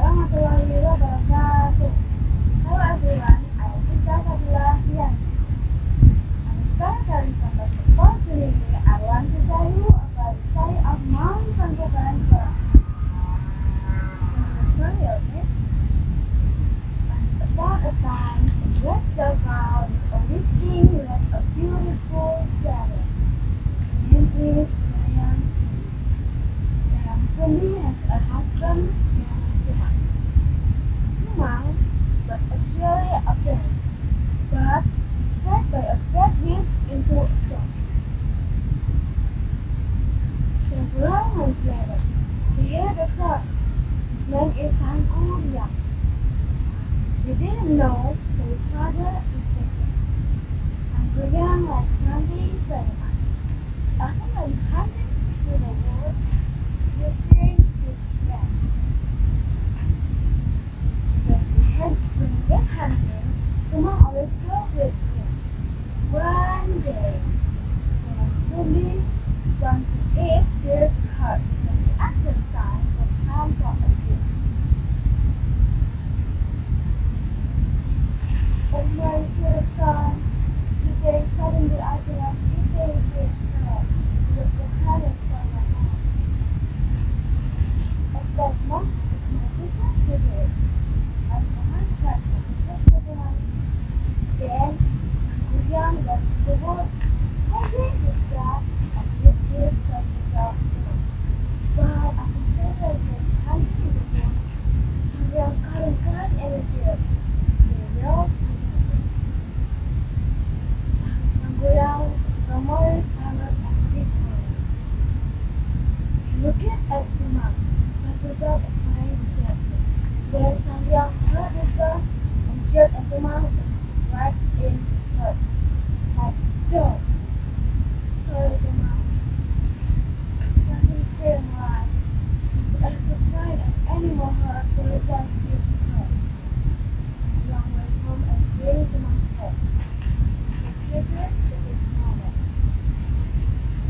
warahmatullahi wabarakatuh. Hello everyone, I am Rangka here. I'm starting from the opportunity I want to tell you about the story of Mount Kuatkan Karakter. The story of it, once upon a time, in West Java, a rich king with a beautiful daughter. Her name is Mariam. Mariam Suli has a husband named Umar. Umar was actually a prince, but fed by a bad witch into a stone. Several months later, he had a son. His name is Sangkuriang. He didn't know who his father is thinking. Sangkuriang liked hunting very much. After going hunting through the woods, he experienced his friend. When he went hunting, Umar always go with him. One day, when Suli wanted to eat his heart because he asked his son for time for a gift. Umar told his son, today suddenly I cannot eat his heart because the heart is for my mom. At that moment, it's my decision to do it. As Umar tried to protect the woman, then Sangkuriang went to the woods, holding his dad and his gift from himself. But after several days hunting in the woods, Sangkuriang couldn't find any gift. They yelled Sangkuriang was somewhat tired and peaceful. He looked at Umar, but without a sign of jealousy. Then Sangkuriang heard his gun and shot at Umar right in his heart. Like, Joe! Sorry, Umar. Doesn't seem right. But I could find an animal heart to return to his heart. Long way home and bring Umar's head. He secret to his mother.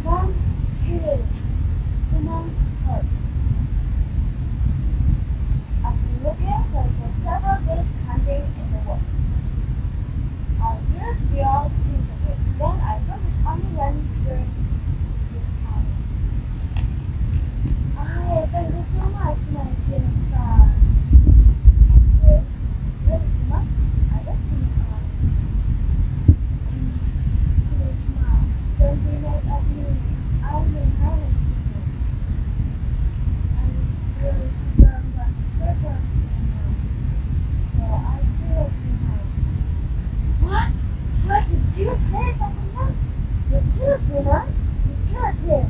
Mom, here is Umar's heart. After looking for several days hunting in the woods, our dear girl disappeared. Then I thought it only went during this time. Thank you so much, my dear son. Anyway, where is Mom? I don't see Mom. Please, Mom, don't be mad at me. I've been having to. I'm really young, but better now. So I feel you now. What? What did you say, Papa? You killed him, huh? You killed him.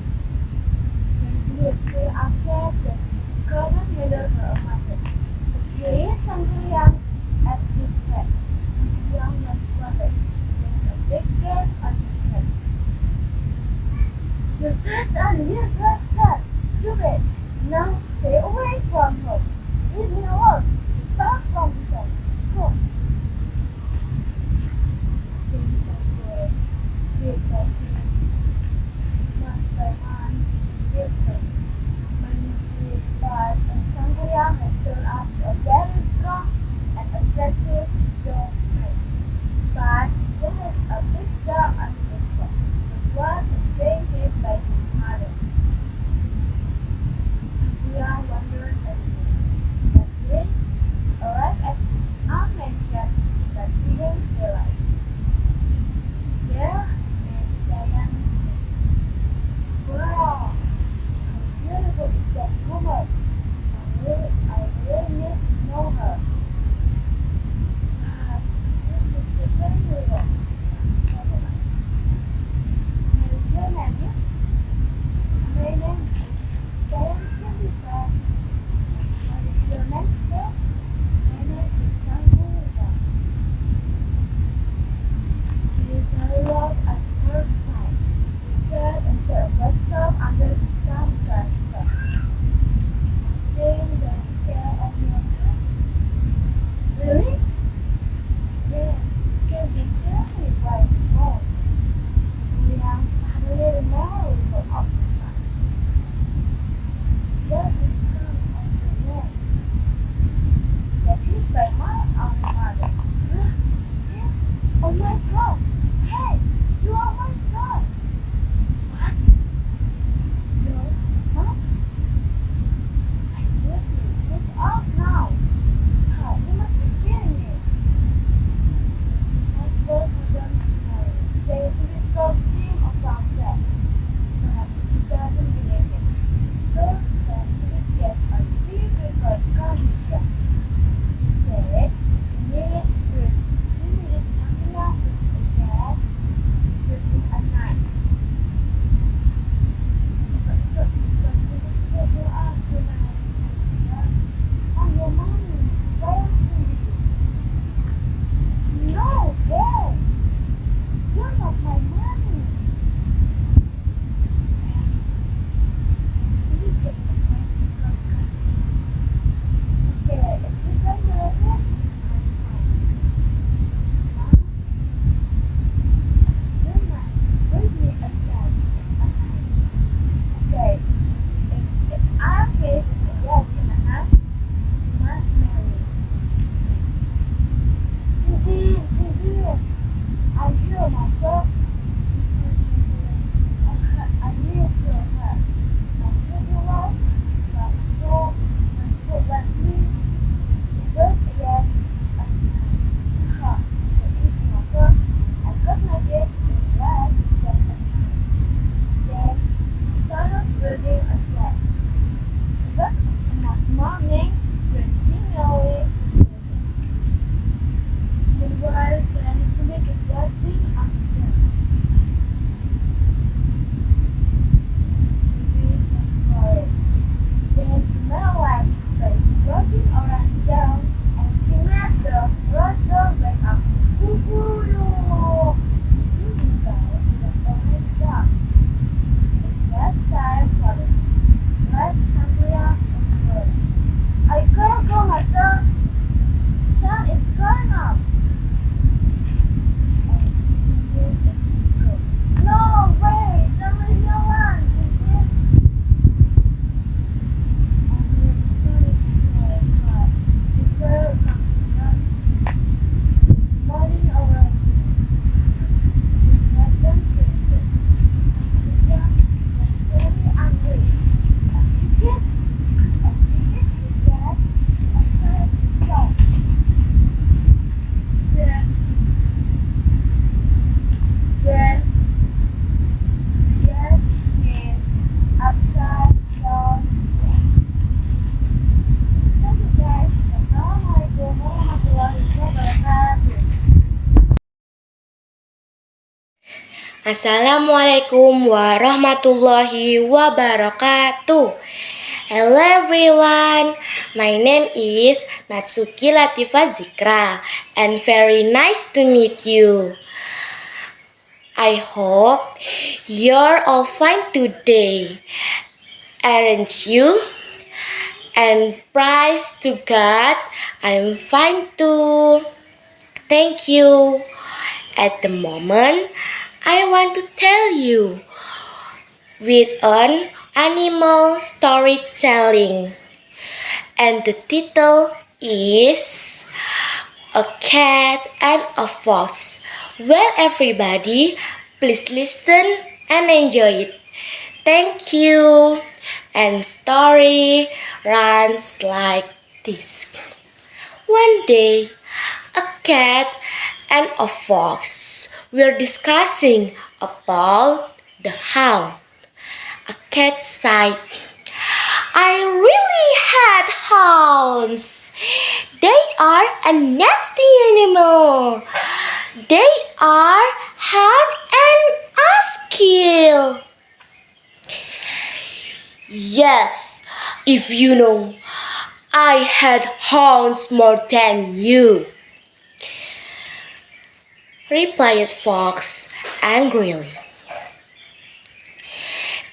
When he was still upset that she couldn't handle her mother. So she hit Sangkuriang at his head. Sangkuriang was worried. There was a big gash on his head. Your son's a useless son. Stupid. Now stay away from her. Leave me alone. Stop from the son. Go. Things don't work. Bit by bit, month by month, years by many years pass, and Sangkuriang has turned out a very strong and attractive young man. But he still has a big scar on his back, which was painted by his mother. Sangkuriang wondered everything. That day, arrived at his own mansion, but didn't realize. There, his dad Assalamualaikum warahmatullahi wabarakatuh. Hello everyone, my name is Natsuki Latifa Zikra and very nice to meet you. I hope you're all fine today. Aren't you? And praise to God, I'm fine too. Thank you. At the moment, I want to tell you with an animal storytelling, and the title is A Cat and a Fox. Well, everybody, please listen and enjoy it. Thank you. And story runs like this. One day, a cat and a fox were discussing about the hound. A cat sighed, I really had hounds. They are a nasty animal. They are hard and skill. Yes, if you know, I had hounds more than you, replied Fox angrily.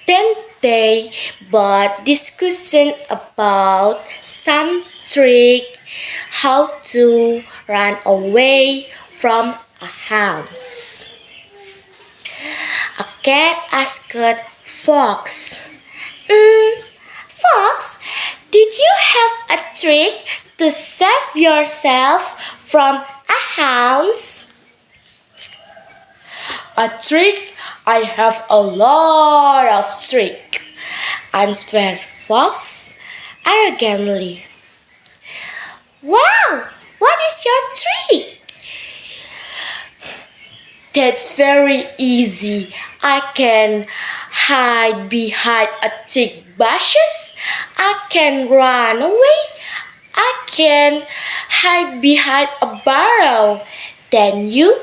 Then they both discussed about some trick how to run away from a house. A cat asked Fox, Fox, did you have a trick to save yourself from a house? A trick? I have a lot of tricks, answered Fox arrogantly. Wow, what is your trick? That's very easy. I can hide behind a thick bushes. I can run away. I can hide behind a barrel. Then you?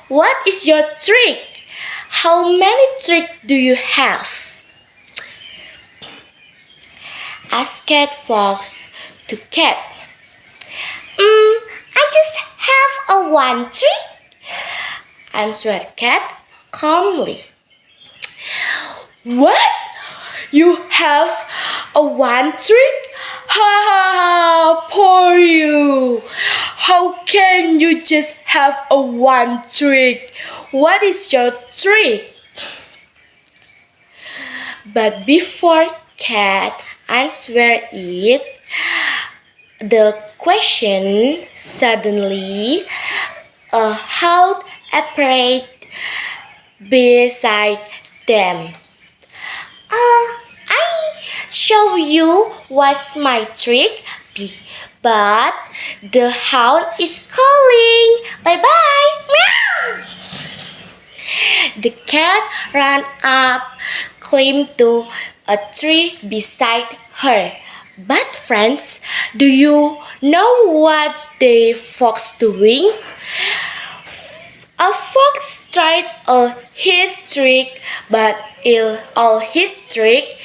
What is your trick? How many tricks do you have? Asked Fox to Cat. I just have a one trick, answered Cat calmly. What? You have a one trick? Ha ha ha, poor you. How can you just have a one trick? What is your trick? But before Cat answered it, the question suddenly a hound appeared beside them. I show you what's my trick, but the hound is calling. Bye-bye. Meow. The cat ran up, climbed to a tree beside her. But friends, do you know what the fox doing? A fox tried all his trick, but all his trick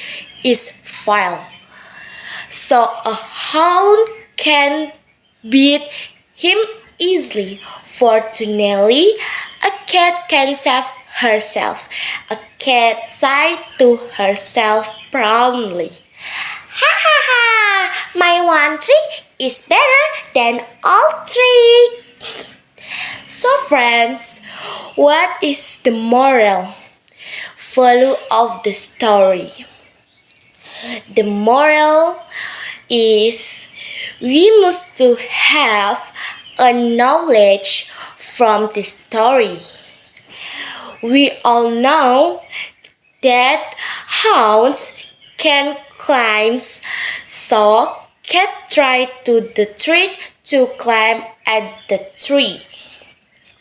is failed. So a hound can beat him easily. Fortunately, a cat can save herself. A cat sighed to herself proudly. Ha ha ha! My one trick is better than all tricks. So friends, what is the moral value of the story? The moral is we must to have a knowledge from the story. We all know that hounds can climb, so cat tried to the trick to climb at the tree.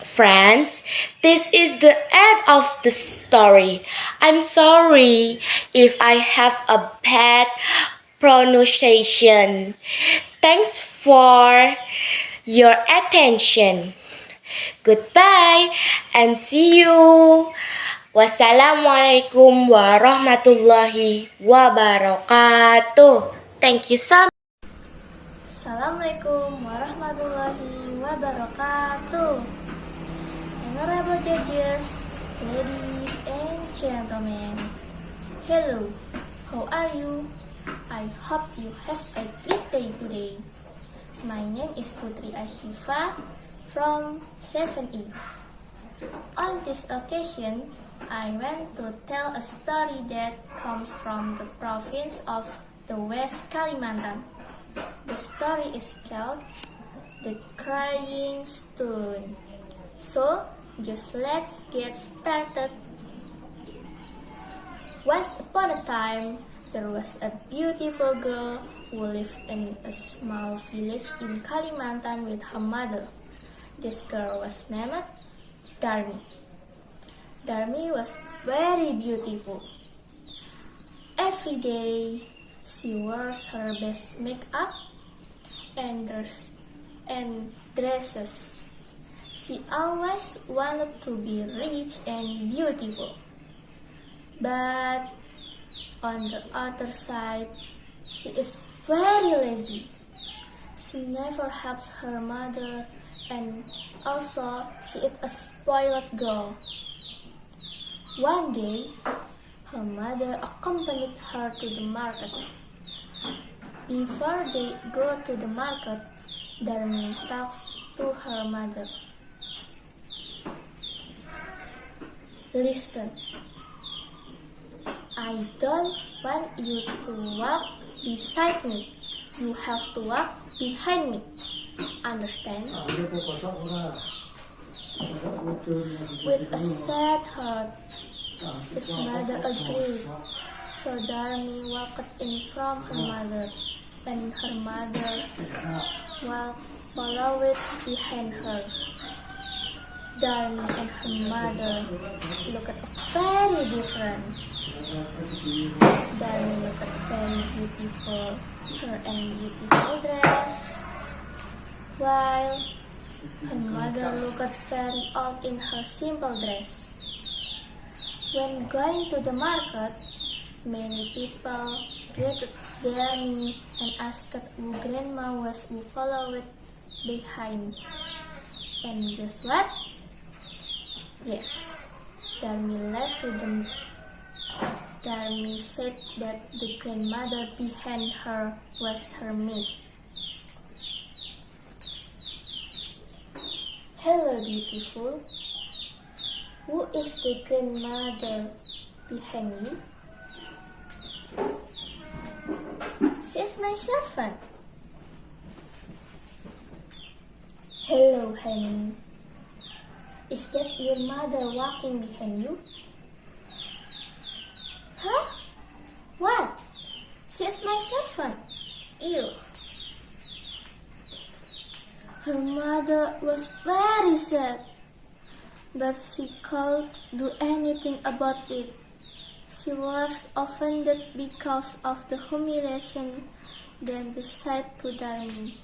Friends, this is the end of the story. I'm sorry if I have a bad pronunciation. Thanks for your attention. Goodbye and see you Wassalamualaikum warahmatullahi wabarakatuh. Thank you so much. Assalamualaikum warahmatullahi wabarakatuh. Honorable judges, ladies and gentlemen. Hello, how are you? I hope you have a great day today. My name is Putri Ashifa from 7E. On this occasion, I want to tell a story that comes from the province of the West Kalimantan. The story is called The Crying Stone. So, just let's get started. Once upon a time, there was a beautiful girl who lived in a small village in Kalimantan with her mother. This girl was named Darmi. Darmi was very beautiful. Every day, she wears her best makeup and dresses. She always wanted to be rich and beautiful. But on the other side, she is very lazy. She never helps her mother, and also she is a spoiled girl. One day, her mother accompanied her to the market. Before they go to the market, Darmi talks to her mother. Listen, I don't want you to walk beside me. You have to walk behind me. Understand? With a sad heart, his mother agreed. So Darmi walked in front of her mother, and her mother followed behind her. Darmi and her mother looked very different. Darmi looked very beautiful, her and beautiful dress, while her mother looked very old in her simple dress. When going to the market, many people greeted Darmi and asked who grandma was who followed behind. And guess what? Yes, Darmi said that the grandmother behind her was her maid. Hello, beautiful. Who is the grandmother behind you? She is my servant. Hello, honey. Is that your mother walking behind you? Huh? What? She is my servant. Ew. Her mother was very sad, but she couldn't do anything about it. She was offended because of the humiliation, then decided to Darmi.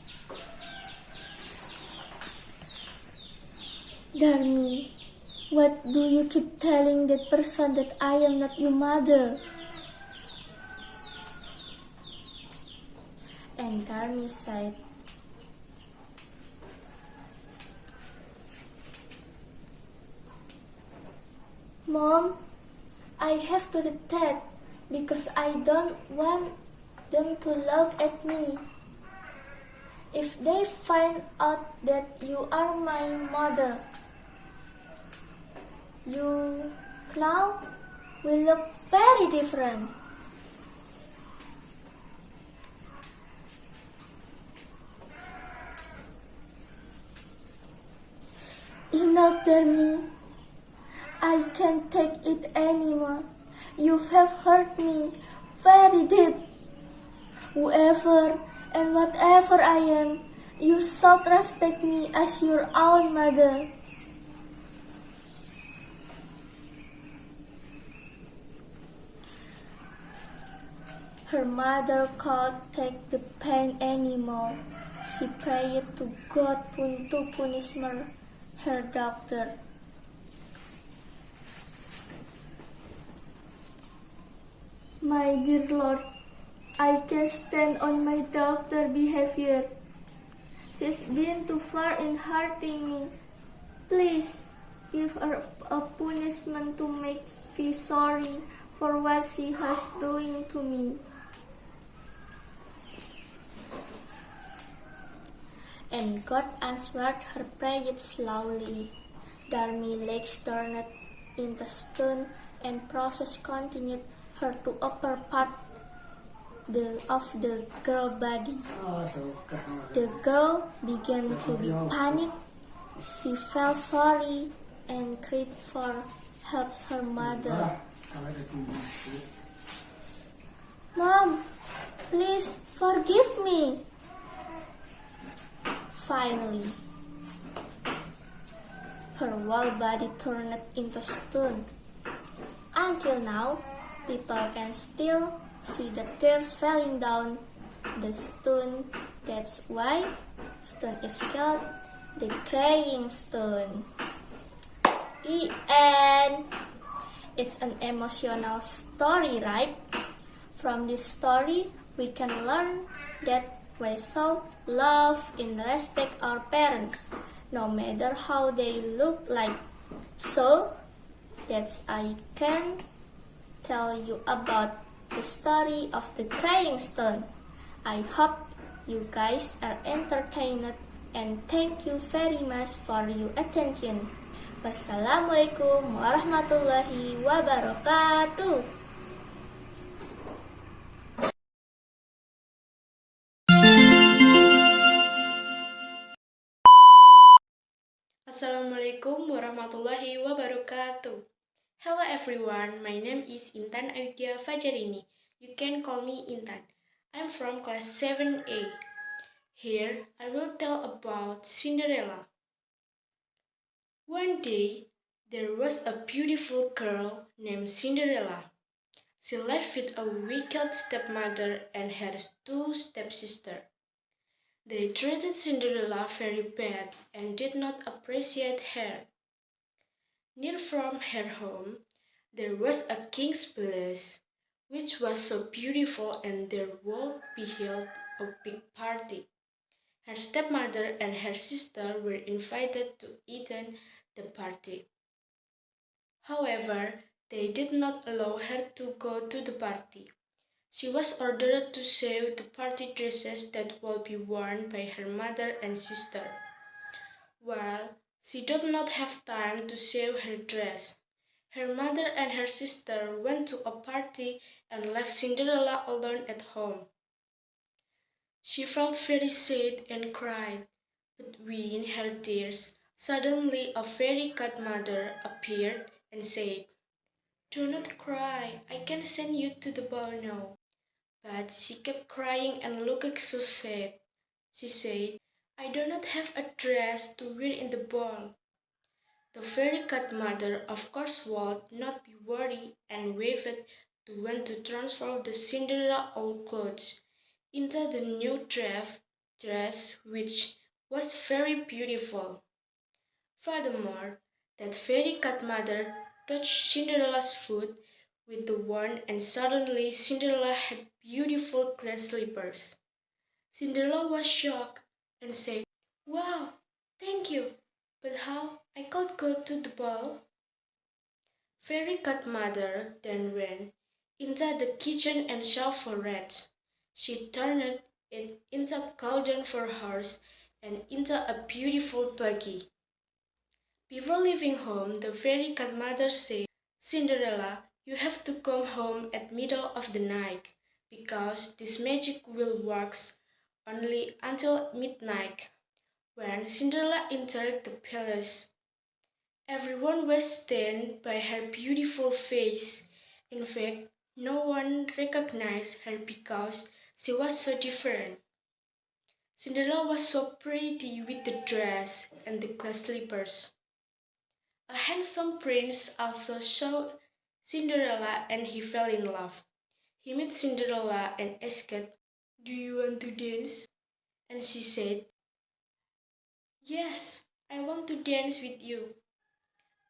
Darmi, what do you keep telling that person that I am not your mother? And Darmi said, Mom, I have to do that because I don't want them to look at me. If they find out that you are my mother, you now will look very different. Enough, Darmi. I can't take it anymore. You have hurt me very deep. Whoever and whatever I am, you should respect me as your own mother. Her mother couldn't take the pain anymore. She prayed to God to punish her daughter. My dear Lord, I can't stand on my daughter's behavior. She's been too far in hurting me. Please give her a punishment to make me sorry for what she has doing to me. And God answered her prayer slowly. Darmy legs turned into stone, and process continued her to upper part of the girl body. The girl began to be panicked. She felt sorry and cried for help her mother. Mom, please forgive me. Finally, her whole body turned into stone. Until now, people can still see the tears falling down the stone. That's why stone is called the crying stone. The end. It's an emotional story, right? From this story, we can learn that we should love and respect our parents, no matter how they look like. So, that's I can tell you about the story of the crying stone. I hope you guys are entertained and thank you very much for your attention. Wassalamualaikum warahmatullahi wabarakatuh. Assalamualaikum warahmatullahi wabarakatuh. Hello everyone, my name is Intan Ayudya Fajarini. You can call me Intan. I'm from class 7A. Here, I will tell about Cinderella. One day, there was a beautiful girl named Cinderella. She lived with a wicked stepmother and her two stepsisters. They treated Cinderella very bad and did not appreciate her. Near from her home, there was a king's palace, which was so beautiful, and there would be held a big party. Her stepmother and her sister were invited to attend the party. However, they did not allow her to go to the party. She was ordered to sew the party dresses that would be worn by her mother and sister. While she did not have time to sew her dress, her mother and her sister went to a party and left Cinderella alone at home. She felt very sad and cried. Between her tears, suddenly a fairy godmother appeared and said, "Do not cry, I can send you to the ball now." But she kept crying and looking so sad. She said, "I do not have a dress to wear in the ball." The fairy godmother, of course, would not be worried and waved to want to transform the Cinderella old clothes into the new dress, which was very beautiful. Furthermore, that fairy godmother touched Cinderella's foot with the wand, and suddenly Cinderella had beautiful glass slippers. Cinderella was shocked and said, "Wow, thank you, but how I could go to the ball?" Fairy godmother then went into the kitchen and shoved for rats. She turned it into a cauldron for horse and into a beautiful buggy. Before leaving home, the fairy godmother said, "Cinderella, you have to come home at middle of the night, because this magic will work only until midnight." When Cinderella entered the palace, everyone was stunned by her beautiful face. In fact, no one recognized her because she was so different. Cinderella was so pretty with the dress and the glass slippers. A handsome prince also saw Cinderella and he fell in love. He met Cinderella and asked, "Do you want to dance?" And she said, "Yes, I want to dance with you."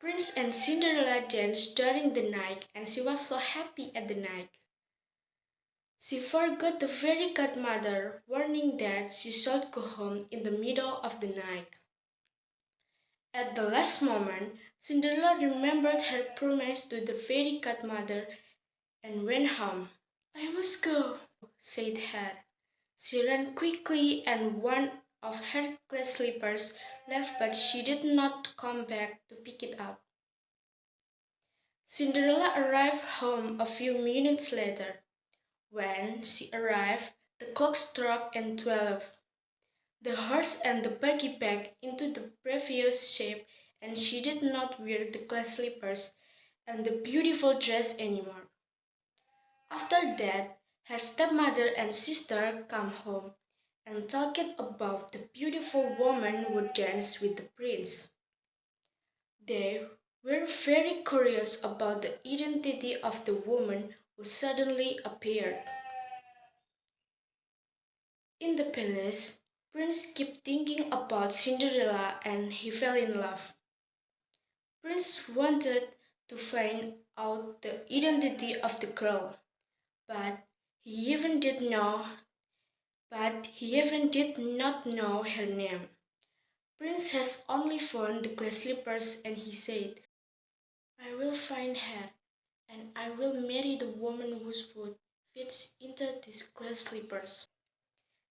Prince and Cinderella danced during the night, and she was so happy at the night. She forgot the fairy godmother warning that she should go home in the middle of the night. At the last moment, Cinderella remembered her promise to the fairy godmother and went home. I must go, said her. She ran quickly and one of her glass slippers left, but she did not come back to pick it up. Cinderella arrived home a few minutes later. When she arrived, the clock struck and 12. The horse and the buggy back into the previous shape, and she did not wear the glass slippers and the beautiful dress anymore. After that, her stepmother and sister come home and talked about the beautiful woman who danced with the prince. They were very curious about the identity of the woman who suddenly appeared. In the palace, Prince kept thinking about Cinderella and he fell in love. Prince wanted to find out the identity of the girl, but he even did know he even did not know her name. Prince has only found the glass slippers and he said, I will find her and I will marry the woman whose foot fits into these glass slippers.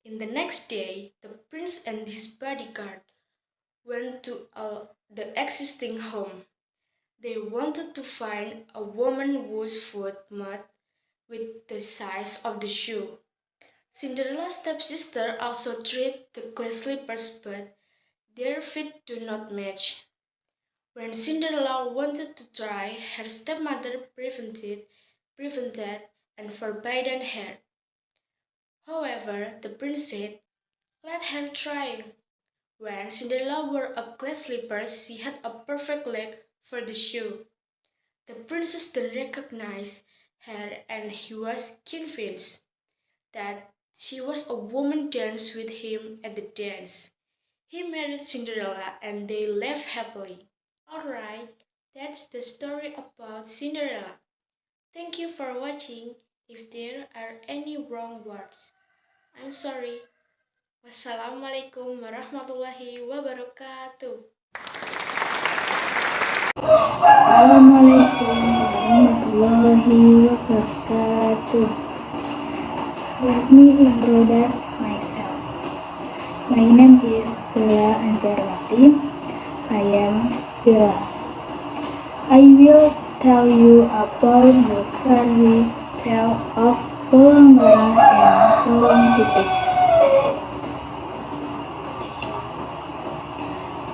In the next day, the prince and his bodyguard went to the existing home. They wanted to find a woman whose foot matched with the size of the shoe. Cinderella's stepsister also tried the glass slippers, but their feet do not match. When Cinderella wanted to try, her stepmother prevented and forbidden her. However, the prince said, let her try. When Cinderella wore a glass slipper, she had a perfect leg for the shoe. The princess then recognized her and he was convinced that she was a woman danced with him at the dance. He married Cinderella and they lived happily. Alright, that's the story about Cinderella. Thank you for watching. If there are any wrong words, I'm sorry. Wassalamualaikum warahmatullahi wabarakatuh. Assalamualaikum warahmatullahi wabarakatuh. Let me introduce myself. My name is Bella Anjarwati. I am Bella. I will tell you about the fairy tale of bawang merah and bawang putih.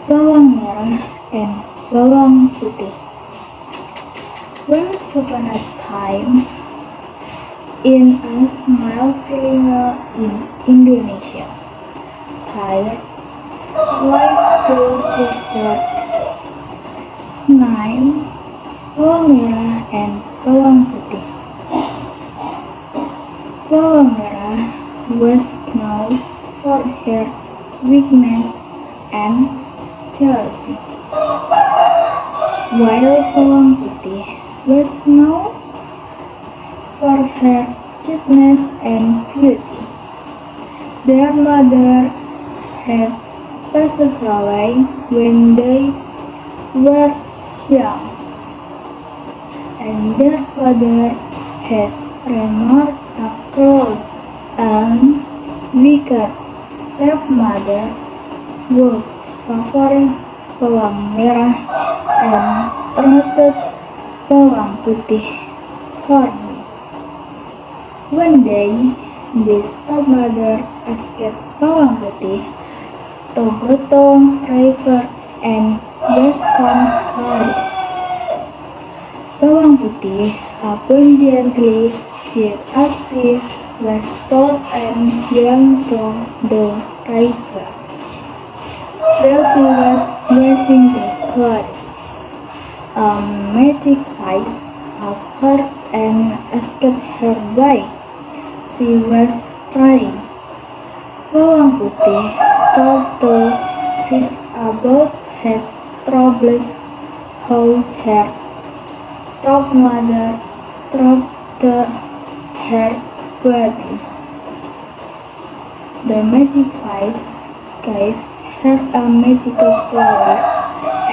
Bawang merah and bawang putih. Once upon a time, in a small village in Indonesia, lived two sisters named bawang merah and bawang putih. Bawang merah was known for her weakness and jealousy, while bawang putih was known for her cuteness and beauty. Their mother had passed away when they were young, and their father had remarked a cruel and wicked stepmother who favored bawang merah and treated bawang putih horribly. One day, the stepmother asked bawang putih to go to river and wash some clothes. Bawang putih obediently did as she was told and went to the river. While she was washing the clothes, a magic voice appeared and asked her why she was crying. Bawang putih told the fish about her troubles, how her stepmother treated her But the magic vice gave her a magical flower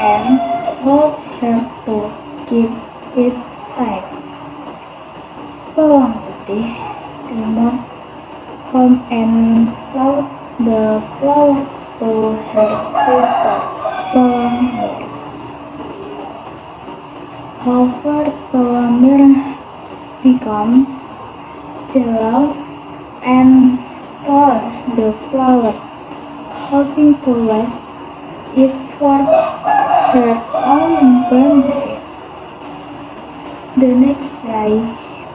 and told her to keep it safe. Bawang Putih removed home and sold the flower to her sister Bawang Merah. However, Bawang Merah becomes jealous and stole the flower, hoping to use it for her own benefit. The next day,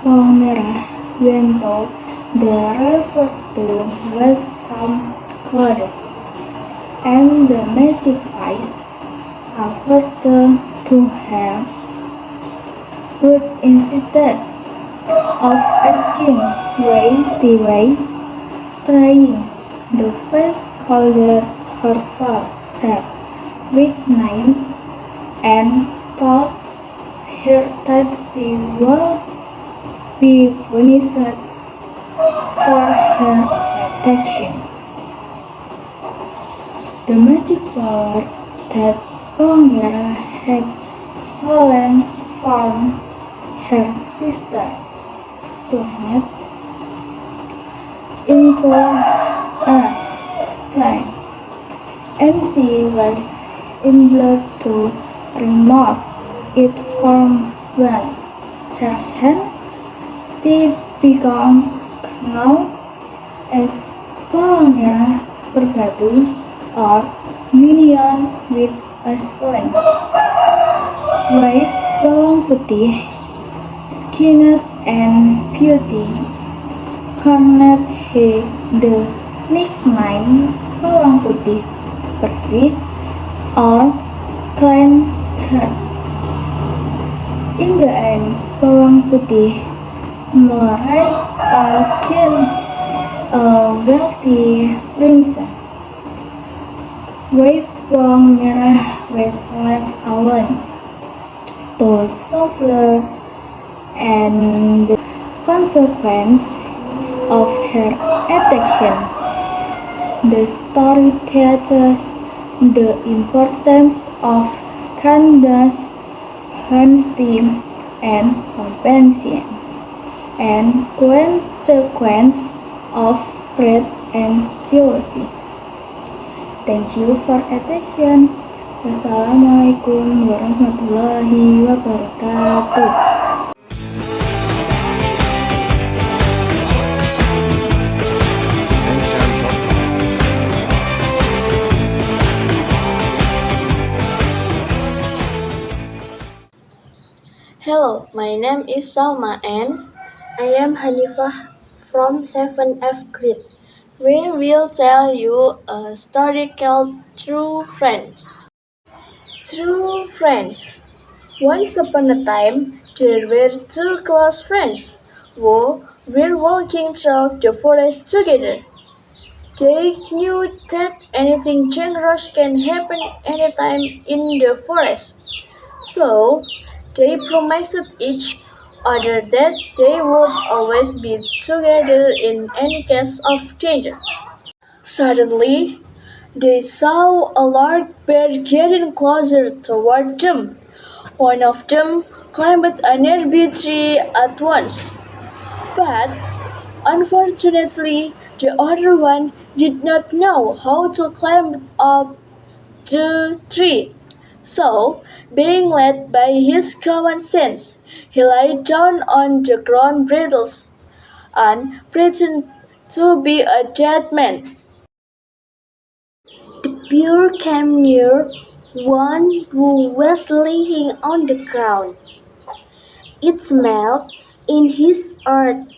Bawang Merah went to the river to wash some clothes, and the magic vice offered to her would instead of asking why she was crying, the face called her with names and told her that she was be punished for her action. The magic flower that Bawang Merah had stolen from her sister turned into a stain, and she was able to remove it from her hand. She became known as Bawang Merah Berbatu or Minion with a Sling. With Bawang Putih, skinniness and beauty, garnered he the nickname Bawang Putih Bersih or Clean Cut. In the end, Bawang Putih married a king, a wealthy princess. With Bawang Merah was left alone to suffer and the consequence of her action. The story teaches the importance of kindness, honesty, and compassion, and consequence of greed and jealousy. Thank you for attention. Wassalamualaikum warahmatullahi wabarakatuh. Hello, my name is Salma and I am Hanifah from 7F grade. We will tell you a story called True Friends. True Friends. Once upon a time, there were two close friends who were walking through the forest together. They knew that anything dangerous can happen anytime in the forest. So, they promised each other that they would always be together in any case of danger. Suddenly, they saw a large bear getting closer toward them. One of them climbed a nearby tree at once, but unfortunately, the other one did not know how to climb up the tree. So, being led by his common sense, he lay down on the ground breathless and pretended to be a dead man. The bear came near one who was lying on the ground. It smelled in his earth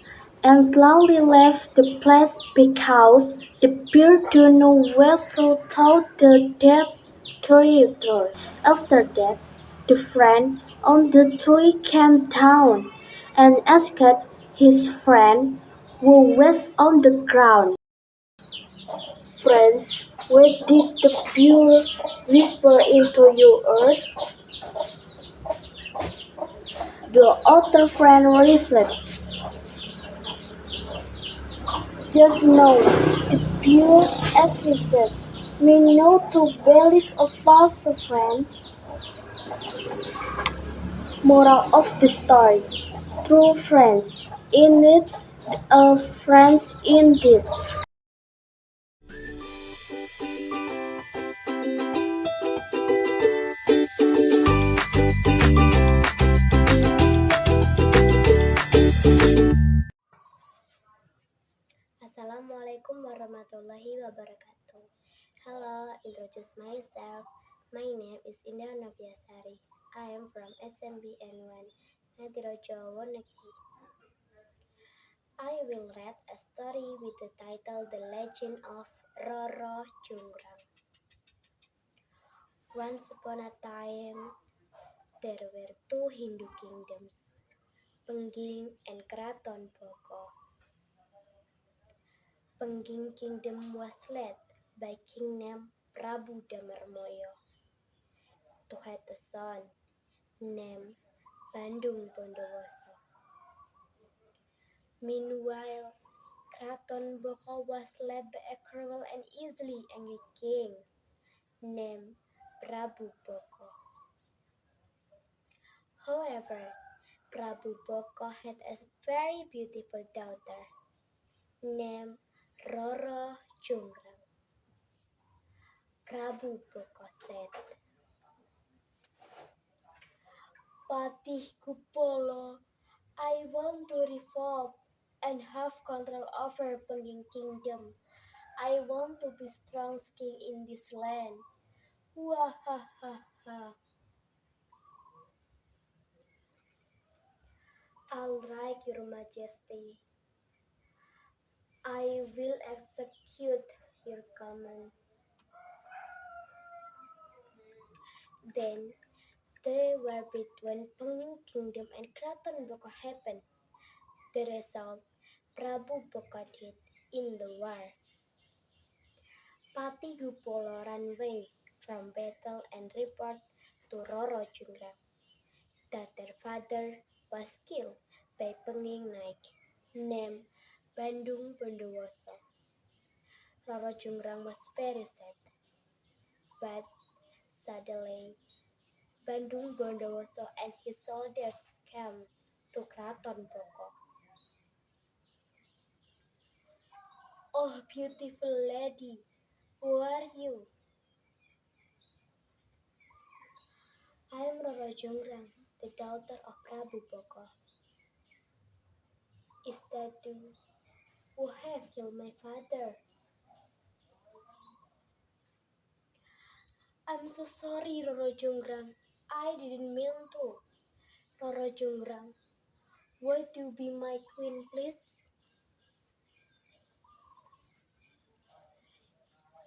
and slowly left the place because the bear didn't know where to throw the dead creature. After that, the friend on the tree came down and asked his friend who was on the ground. Friends, where did the bear whisper into your ears? The other friend reflected. Just know the pure explicit mean not to believe a false friend. Moral of the story: true friends in need of friends indeed. Assalamualaikum warahmatullahi wabarakatuh. Hello, introduce myself. My name is Indah Noviasari. I am from SMPN 1, Ngadirojo, Negeri. I will read a story with the title The Legend of Roro Jonggrang. Once upon a time, there were two Hindu kingdoms, Pengging and Keraton Boko. Pengging Kingdom was led by king named Prabu Damarmoyo, who had a son named Bandung Bondowoso. Meanwhile, Kraton Boko was led by a cruel and easily angry king named Prabu Boko. However, Prabu Boko had a very beautiful daughter named Roro Jonggrang. Prabu Boko said, Patih Kupolo, I want to revolt and have control over Pengging Kingdom. I want to be strong king in this land. Wahahaha. All right, Your Majesty. I will execute your command. Then the war between Pengging Kingdom and Kraton Boko happened. The result, Prabu Boko died in the war. Patigupolo ran away from battle and reported to Roro Jonggrang that their father was killed by Pengging Naik named Bandung Bondowoso. Roro Jonggrang was very sad, but suddenly Bandung Bondowoso and his soldiers came to Kraton Boko. Oh, beautiful lady, who are you? I am Roro Jonggrang, the daughter of Prabu Boko. Is that you who have killed my father? I'm so sorry, Roro Jonggrang. I didn't mean to. Roro Jonggrang, would you be my queen, please?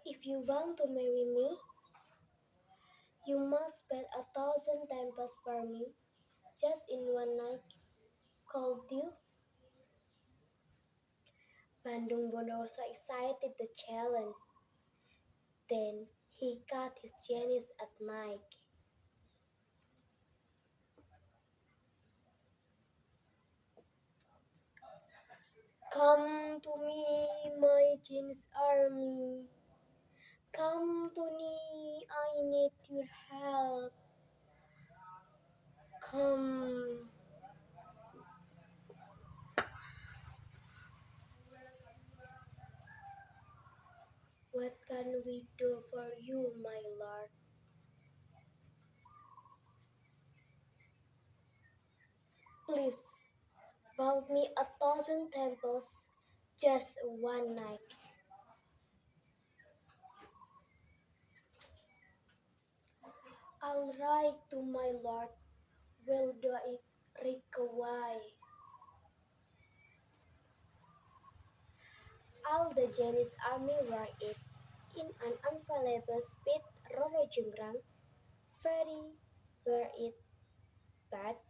If you want to marry me, you must build 1,000 temples for me, just in one night. Could you? Bandung Bondowoso accepted the challenge. Then he cut his genius at night. Come to me, my genius army. Come to me, I need your help. Come. What can we do for you, my lord? Please, build me 1,000 temples, just one night. I'll write to my lord, will do it require. All the Chinese army were it in an unavailable speed. Roro Jonggrang very were it, but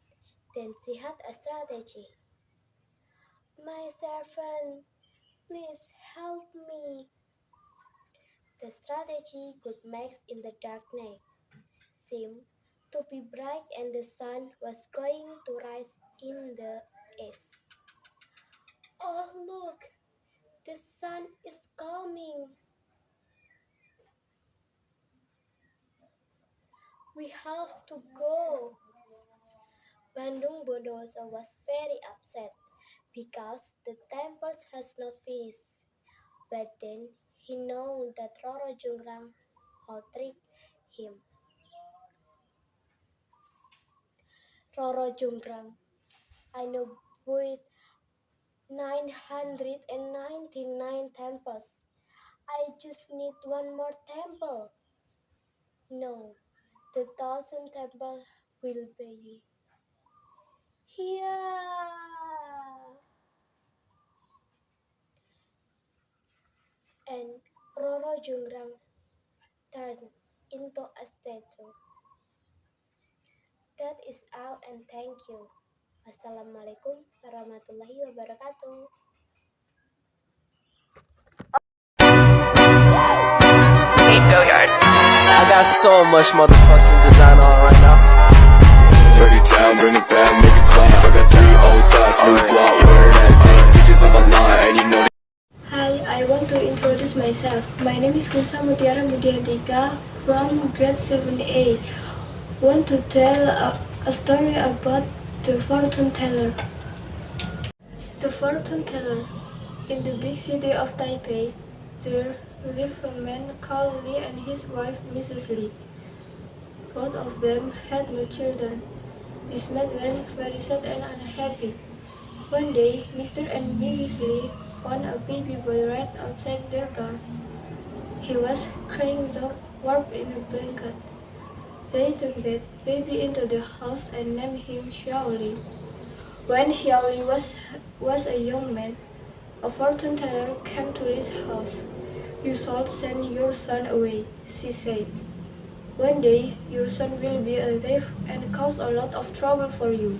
then she had a strategy. My servant, please help me. The strategy could make in the darkness seem to be bright and the sun was going to rise in the east. Oh look, The sun is coming. We have to go. Bandung Bondowoso was very upset because the temple has not finished. But then he knew that Roro Jonggrang had tricked him. Roro Jonggrang, I know built 999 temples. I just need one more temple. No, the 1,000th temple will be here. And Roro Jonggrang turned into a statue. That is all and thank you. Wassalamualaikum warahmatullahi wabarakatuh. I got so much motherfucking design on right now. Bring it down, bring it back, make it clap. I got 3 old thoughts, new block, wearing that thing. Bitches on my line, and you know that. Hi, I want to introduce myself. My name is Kunsa Mutiara Budiantika from grade 7A. Want to tell a story about the fortune teller. The fortune teller. In the big city of Taipei, there lived a man called Li and his wife Mrs. Li. Both of them had no children. This made them very sad and unhappy. One day, Mr. and Mrs. Li found a baby boy right outside their door. He was crying warped in a blanket. They took that baby into the house and named him Xiaoli. When Xiaoli was a young man, a fortune teller came to his house. You should send your son away, she said. One day, your son will be a thief and cause a lot of trouble for you.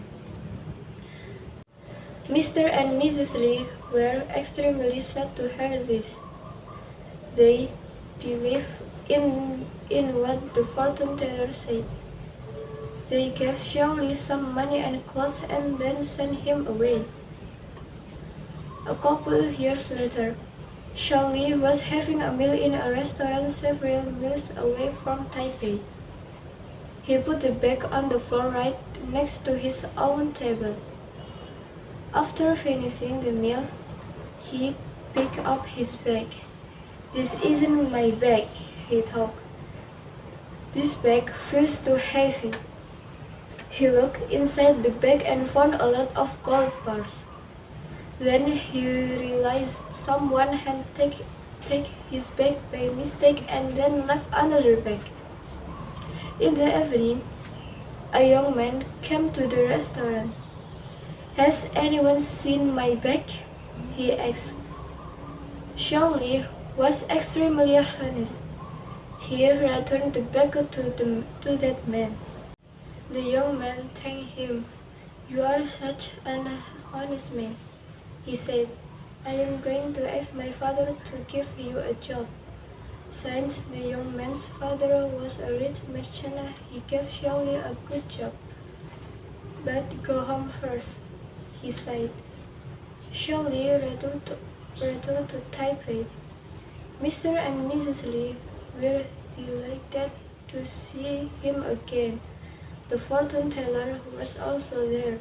Mr. and Mrs. Li were extremely sad to hear this. They believed in what the fortune teller said. They gave Xiaoli some money and clothes and then sent him away. A couple years later, Xiaoli was having a meal in a restaurant several miles away from Taipei. He put the bag on the floor right next to his own table. After finishing the meal, he picked up his bag. This isn't my bag, he thought. This bag feels too heavy. He looked inside the bag and found a lot of gold bars. Then he realized someone had taken his bag by mistake and then left another bag. In the evening, a young man came to the restaurant. Has anyone seen my bag? He asked. Xiaoli was extremely honest. He returned the bag to that man. The young man thanked him. You are such an honest man, he said. I am going to ask my father to give you a job. Since the young man's father was a rich merchant, he gave Xiaoli a good job. But go home first, he said. Xiaoli returned to Taipei. Mr. and Mrs. Li were delighted to see him again. The fortune teller was also there.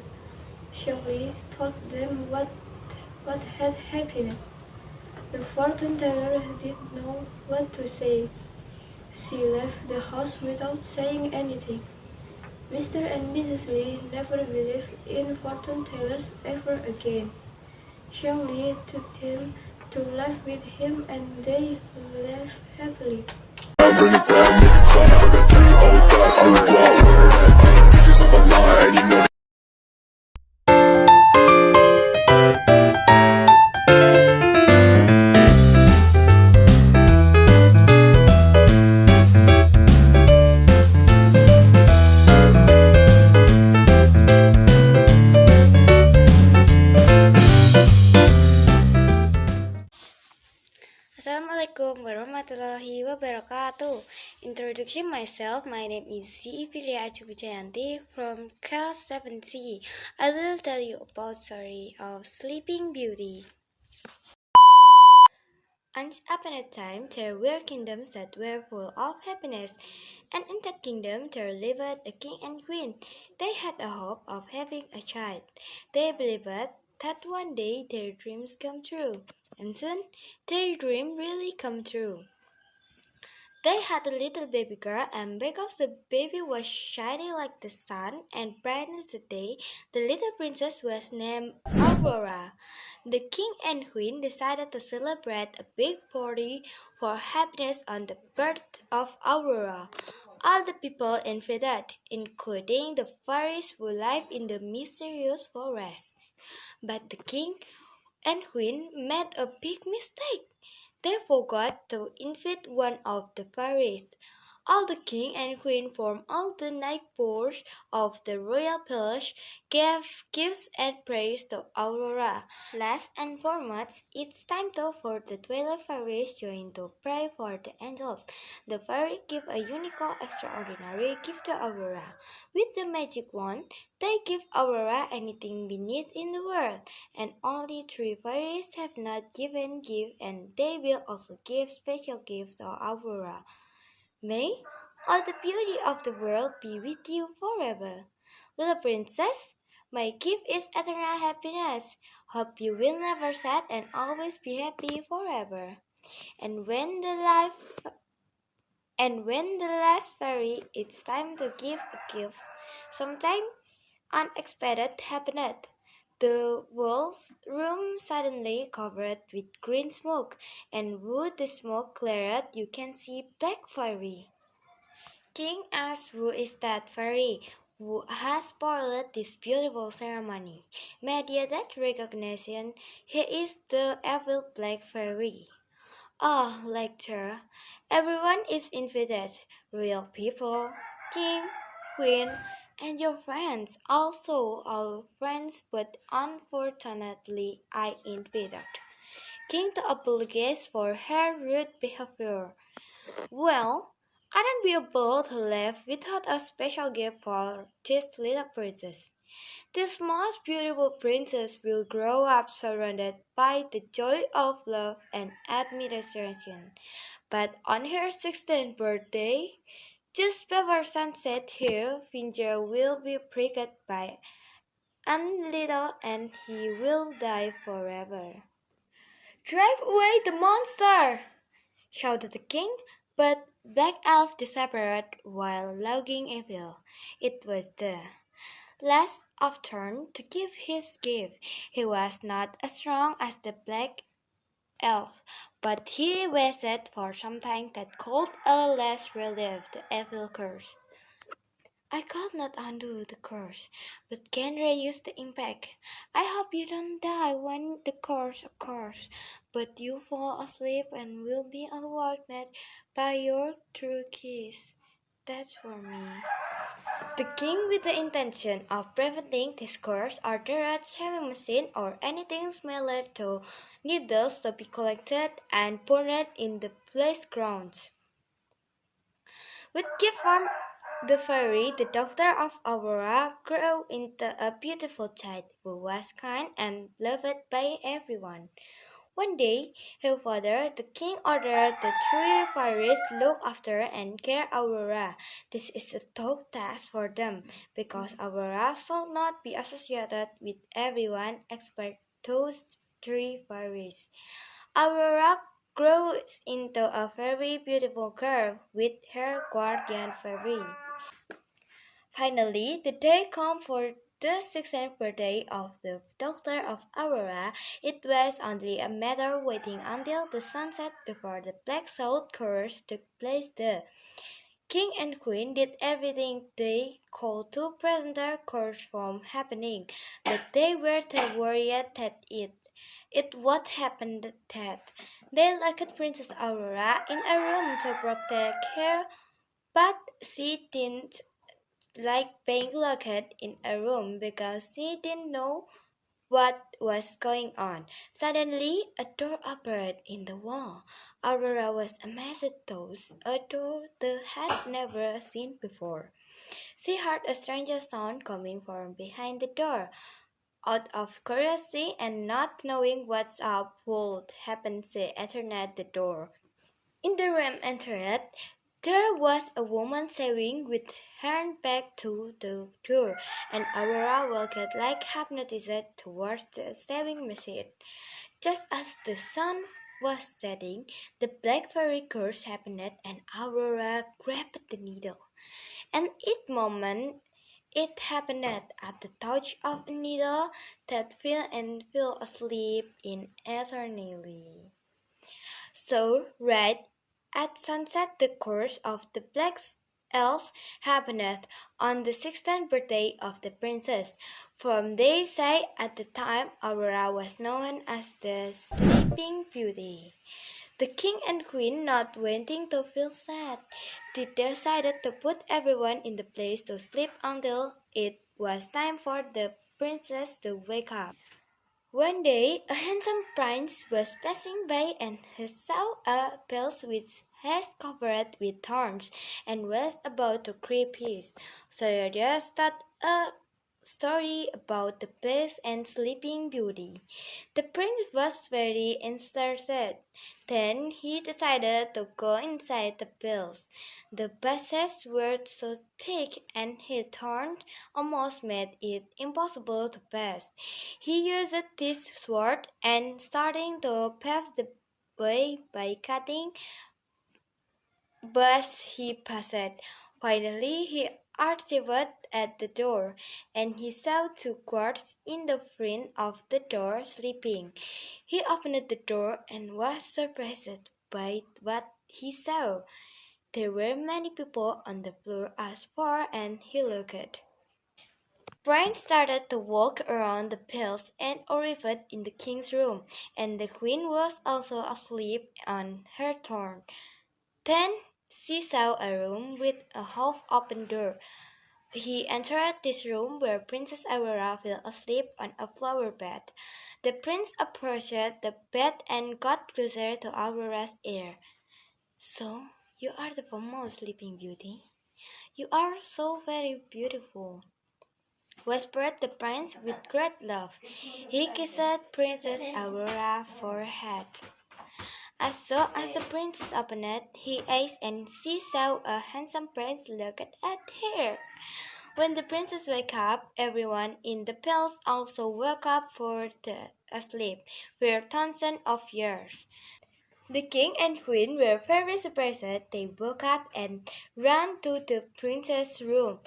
Xiaoli told them what had happened. The fortune teller didn't know what to say. She left the house without saying anything. Mr. and Mrs. Li never believed in fortune tellers ever again. Xiaoli took them to live with him and they lived happily. Bring it down, make it clap. I got 3 old thoughts, new block, wearing that thing. Bitches on my line, and you know that. Assalamualaikum warahmatullahi wabarakatuh. Introducing myself, my name is Zipilia Acukujayanti from class 7C. I will tell you about story of Sleeping Beauty. Once upon a time, there were kingdoms that were full of happiness, and in that kingdom there lived a king and queen. They had a hope of having a child. They believed that one day their dreams come true, and soon their dream really come true. They had a little baby girl, and because the baby was shining like the sun and bright as the day, the little princess was named Aurora. The king and queen decided to celebrate a big party for happiness on the birth of Aurora. All the people invited, including the fairies who live in the mysterious forest. But the king and queen made a big mistake. They forgot to invite one of the fairies. All the king and queen from all the neighbors of the royal palace gave gifts and praise to Aurora. Last and foremost, it's time to for the 12 fairies join to pray for the angels. The fairies give a unique, extraordinary gift to Aurora. With the magic wand, they give Aurora anything beneath in the world, and only 3 fairies have not given gift, and they will also give special gifts to Aurora. May all the beauty of the world be with you forever. Little princess, my gift is eternal happiness. Hope you will never sad and always be happy forever. And when the life and when the last fairy it's time to give a gift, sometime unexpected happened. The whole room suddenly covered with green smoke, and would the smoke cleared, you can see black fairy. King asks who is that fairy who has spoiled this beautiful ceremony. Immediate recognition, he is the evil black fairy. Ah, lecture. Everyone is invited. Real people, king, queen, and your friends. Also our friends, but unfortunately I invited. King to apologize for her rude behavior. Well, I don't be able to live without a special gift for this little princess. This most beautiful princess will grow up surrounded by the joy of love and admiration. But on her 16th birthday, just before sunset her finger will be pricked by a little and he will die forever. Drive away the monster! Shouted the king, but Black Elf disappeared while logging evil. It was the last of turn to give his gift. He was not as strong as the Black Elf, but he waited for something that could at last relieve the evil curse. I could not undo the curse, but can reduce the impact. I hope you don't die when the curse occurs, but you fall asleep and will be awakened by your true kiss. That's for me. The king, with the intention of preventing this curse, ordered a sewing machine or anything similar to needles to be collected and burned in the playgrounds. With gift from the fairy, the daughter of Aurora grew into a beautiful child who was kind and loved by everyone. One day, her father, the king, ordered the 3 fairies look after and care Aurora. This is a tough task for them because Aurora should not be associated with everyone except those 3 fairies. Aurora grows into a very beautiful girl with her guardian fairy. Finally, the day came for the 16th birthday of the daughter of Aurora. It was only a matter of waiting until the sunset before the Black South curse took place. The king and queen did everything they could to prevent the curse from happening, but they were too worried that it would happen that they locked Princess Aurora in a room to protect her, but she didn't like being locked in a room because she didn't know what was going on. Suddenly, a door appeared in the wall. Aurora was amazed at those, a door they had never seen before. She heard a strange sound coming from behind the door. Out of curiosity and not knowing what's up would happen, she entered the door. In the room entered, there was a woman sewing with her back to the door, and Aurora walked like hypnotized towards the sewing machine. Just as the sun was setting, the black fairy curse happened, and Aurora grabbed the needle. And it moment it happened at the touch of a needle that fell asleep in eternity. So, right at sunset, the curse of the Black Elves happened on the 16th birthday of the princess. From they say at the time Aurora was known as the Sleeping Beauty. The king and queen, not wanting to feel sad, they decided to put everyone in the place to sleep until it was time for the princess to wake up. One day, a handsome prince was passing by and he saw a palace which was covered with thorns and was about to creep his. So he just thought a story about the palace and Sleeping Beauty. The prince was very interested. Then he decided to go inside the palace. The bushes were so thick and his thorns almost made it impossible to pass. He used his sword and starting to pave the way by cutting but he passed. Finally, he arrived at the door, and he saw two guards in the front of the door sleeping. He opened the door and was surprised by what he saw. There were many people on the floor as far as he looked. Prince started to walk around the palace and arrived in the king's room, and the queen was also asleep on her throne. Then she saw a room with a half-open door. He entered this room where Princess Aurora fell asleep on a flower bed. The prince approached the bed and got closer to Aurora's ear. "So, you are the famous Sleeping Beauty? You are so very beautiful," whispered the prince with great love. He kissed Princess Aurora's forehead. As soon as the princess opened her eyes and she saw a handsome prince looking at her. When the princess woke up, everyone in the palace also woke up for the sleep for thousands of years. The king and queen were very surprised. They woke up and ran to the princess' room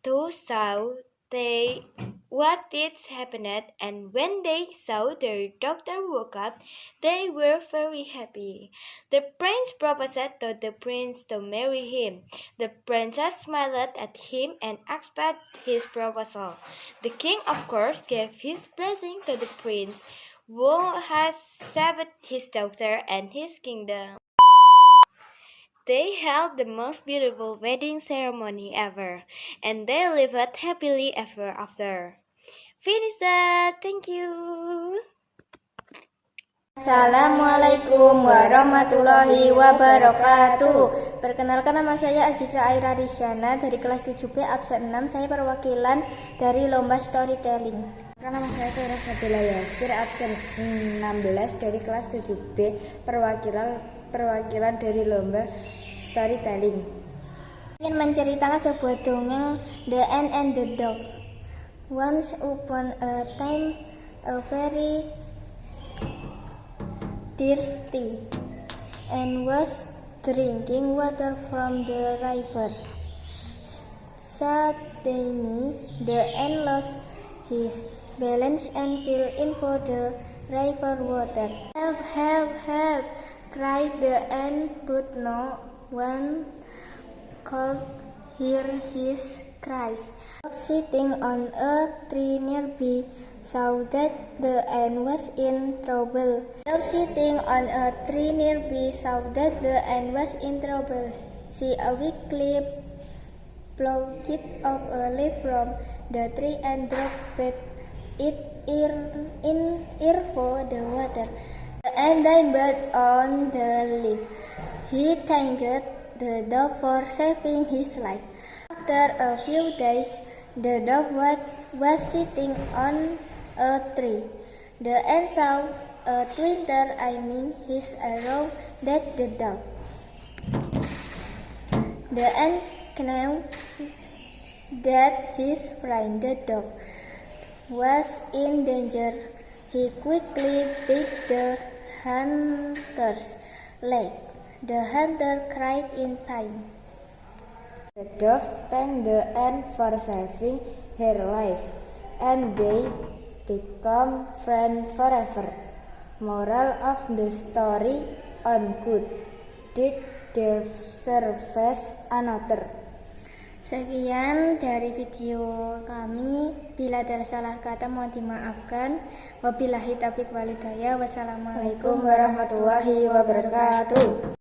to saw they what did happened, and when they saw their daughter woke up, they were very happy. The prince proposed to the prince to marry him. The princess smiled at him and accepted his proposal. The king, of course, gave his blessing to the prince, who has saved his daughter and his kingdom. They held the most beautiful wedding ceremony ever, and they lived happily ever after. Finish that. Thank you. Assalamualaikum warahmatullahi wabarakatuh. Perkenalkan, nama saya Azizra Aira Risyana dari kelas 7B absen 6. Saya perwakilan dari Lomba Storytelling. Nama saya Vera Sabila Yasir absen 16 dari kelas 7B perwakilan dari Lomba Storytelling. Ingin menceritakan sebuah dongeng, The Ant and the Dog. Once upon a time, a very thirsty and was drinking water from the river. Suddenly, the ant lost his balance and fell into the river water. "Help, help, help!" cried the ant, but no one could hear his cries. Sitting on a tree nearby saw that the ant was in trouble. Sitting on a tree nearby saw that the ant was in trouble. She quickly plucked off a leaf from the tree and dropped it for the water. The ant died on the leaf. He thanked the dog for saving his life. After a few days, the dog was sitting on a tree. The ant saw a twinkle aiming his arrow at the dog. The ant knew that his friend the dog was in danger. He quickly bit the hunter's leg. The hunter cried in pain. The dove thanked the ant for saving her life, and they become friends forever. Moral of the story: on good deed deserves another. Sekian dari video kami. Bila ada salah kata mohon dimaafkan. Wabillahi taufiq wal hidayah. Wassalamualaikum warahmatullahi wabarakatuh.